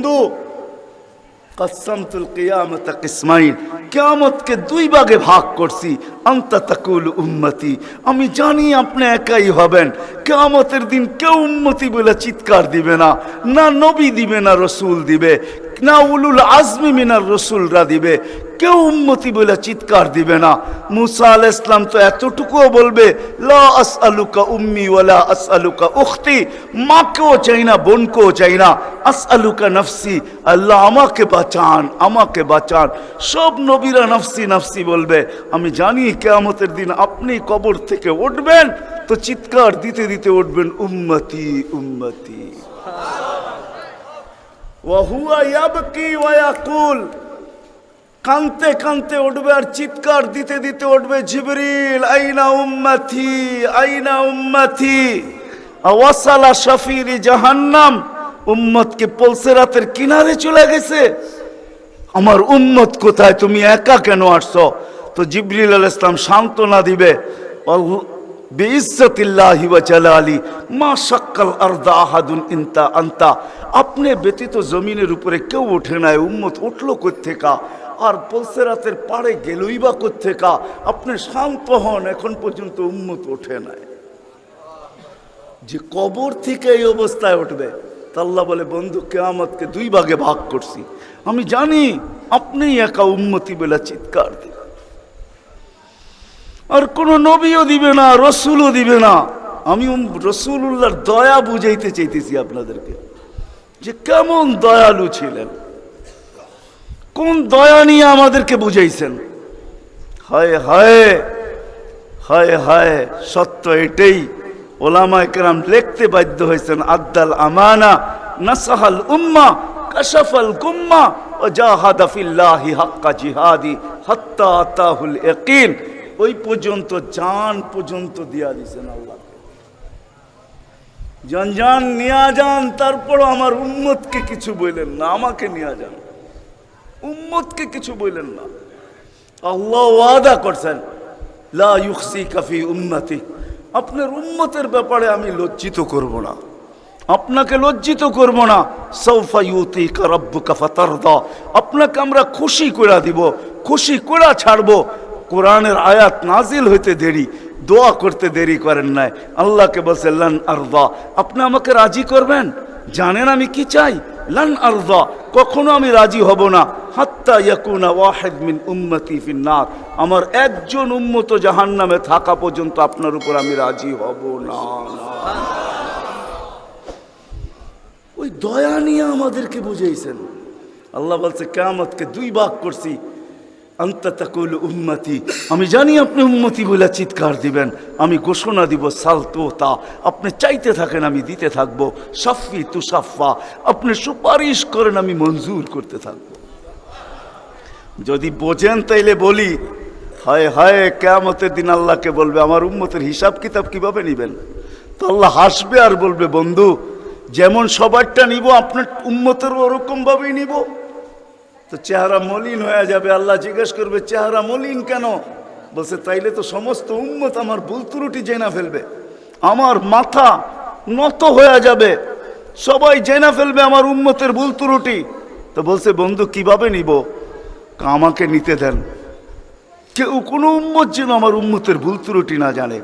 বন্ধু কসমতুল কিয়ামত কিসমাইন, কিয়ামতকে দুই ভাগে ভাগ করছি। আনতা তাকুল উম্মতি, আমি জানি আপনি একাই হবেন। কিয়ামতের দিন কেউ উম্মতি বলে চিৎকার দিবে না, না নবী দিবে, না রসুল দিবে, না উলুল আজমি মিনার রসুলরা দিবে। কেউ উম্মতি বলে চিৎকার দিবে না। মুসা আলাইহিস সালাম তো এতটুকুও বলবে, লা আসআলুকা উম্মি ওয়ালা আসআলুকা উখতি, মাকেও চাই না, বোনকেও চাই না। আসআলুকা নফসি, আল্লাহ আমাকে বাঁচান, আমাকে বাঁচান। সব নবীরা নফসি নফসি বলবে। আমি জানি কিয়ামতের দিন আপনি কবর থেকে উঠবেন তো চিৎকার দিতে দিতে উঠবেন, উম্মতি উম্মতি। ওয়া হুয়া ইয়াবকি ওয়া ইয়াকুল, কানতে কানতে উঠবে আর চিৎকার দিতে দিতে উঠবে, জিবরিল আইনা উম্মতি আইনা উম্মতি। ওয়াসালা শাফিরি জাহান্নাম, উম্মতকে পলসেরাতের কিনারে চলে গেছে। আমার উম্মত কোথায়, তুমি একা কেন আসছো? তো জিবরিল আলাইহিস সালাম সান্ত্বনা দিবে, বিইজ্জতিল্লাহি ওয়া জালালি মা শাক্কাল আরদা আহাদুন ইনতা আনতা, আপনি ব্যতীত জমিনের উপরে কেউ ওঠে নাই, উম্মত উঠলো কোত্থেকা? আর পলসেরাতের পাড়ে গেলই বা কোত্থেকা? আপনি শান্ত হন, এখন পর্যন্ত উম্মত ওঠে নাই। যে কবর থেকে এই অবস্থায় উঠবে, তা আল্লাহ বলে, বন্ধু কিয়ামতকে দুই ভাগে ভাগ করছি। আমি জানি আপনি একা উম্মতি বলে চিৎকার দিবেন, আর কোন নবীও দিবে না, রসুলও দিবে না। আমি রসুলুল্লাহর দয়া বুঝাইতে চাইতেছি আপনাদেরকে, যে কেমন দয়ালু ছিলেন, কোন দয়া নিয়ে আমাদেরকে বুঝাইছেন। হায় হায় হায় হায়, সত্য এটাই। ওলামায়ে কেরাম লিখতে বাধ্য হয়েছেন, আদ্দাল আমানা নাসাহাল উম্মা কাশাফাল গুম্মা ওয়া জাহাদা ফিল্লাহি হাক্কা জিহাদি হাত্তা আতাহুল ইয়াকিন। ওই পর্যন্ত জান পর্যন্ত দিয়া দিয়েছেন আল্লাহ। জান জান নিয়া যান, তারপর আমার উম্মতকে কিছু বললেন না, আমাকে নিয়ে যান, উম্মতকে কিছু বললেন না। আল্লাহ ওয়াদা করছেন, লা ইউখসিকা ফি উম্মতি, আপনার উম্মতের ব্যাপারে আমি লজ্জিত করব না, আপনাকে লজ্জিত করব না। সাউফা ইউতিকা রাব্বুকা ফাতারদা, আপনাকে আমরা খুশি করে দিব, খুশি করে ছাড়বো। কোরআনের আয়াত নাজিল হইতে দেরি, দোয়া করতে দেরি করেন নাই। আল্লাহকে বলছে লান আরদা, আপনি আমাকে রাজি করবেন? জানেন আমি কি চাই? লান আরদা, কখনো আমি রাজি হব না, হাত্তা ইয়াকুনা ওয়াহিদ মিন উম্মতি ফিন্নার, আমার একজন উম্মত জাহান্নামে থাকা পর্যন্ত আপনার উপর আমি রাজি হব না। ওই দয়া নিয়ে আমাদেরকে বুঝাইছেন। আল্লাহ বলছে কিয়ামতকে দুই ভাগ করছি। আনতা তাকুল উম্মতি, আমি জানি আপনি উম্মতি বলে চিৎকার দিবেন। আমি ঘোষণা দিব, সালতোতা, আপনি চাইতে থাকেন আমি দিতে থাকবো। সাফি তুসাফা, আপনি সুপারিশ করেন আমি মঞ্জুর করতে থাকবো। যদি বোঝেন তাইলে বলি, হায় হায়, কিয়ামতের দিন আল্লাহকে বলবে, আমার উম্মতের হিসাব কিতাব কিভাবে নিবেন? তো আল্লাহ হাসবে আর বলবে, বন্ধু যেমন সবারটা নিব আপনার উম্মতেরও ওরকম ভাবেই নিব। তো চেহারা মলিন হয়ে যাবে। আল্লাহ জিজ্ঞেস করবে, চেহারা মলিন কেন? বলছে, তাইলে তো সমস্ত উম্মত আমার ভুল ত্রুটি জেনা ফেলবে, আমার মাথা নত হয়ে যাবে, সবাই জেনা ফেলবে আমার উম্মতের ভুল ত্রুটি। তো বলছে, বন্ধু কিভাবে নিব? আমাকে নিতে দেন, কেউ কোনো উম্মত যেন আমার উম্মতের ভুল ত্রুটি না জানে।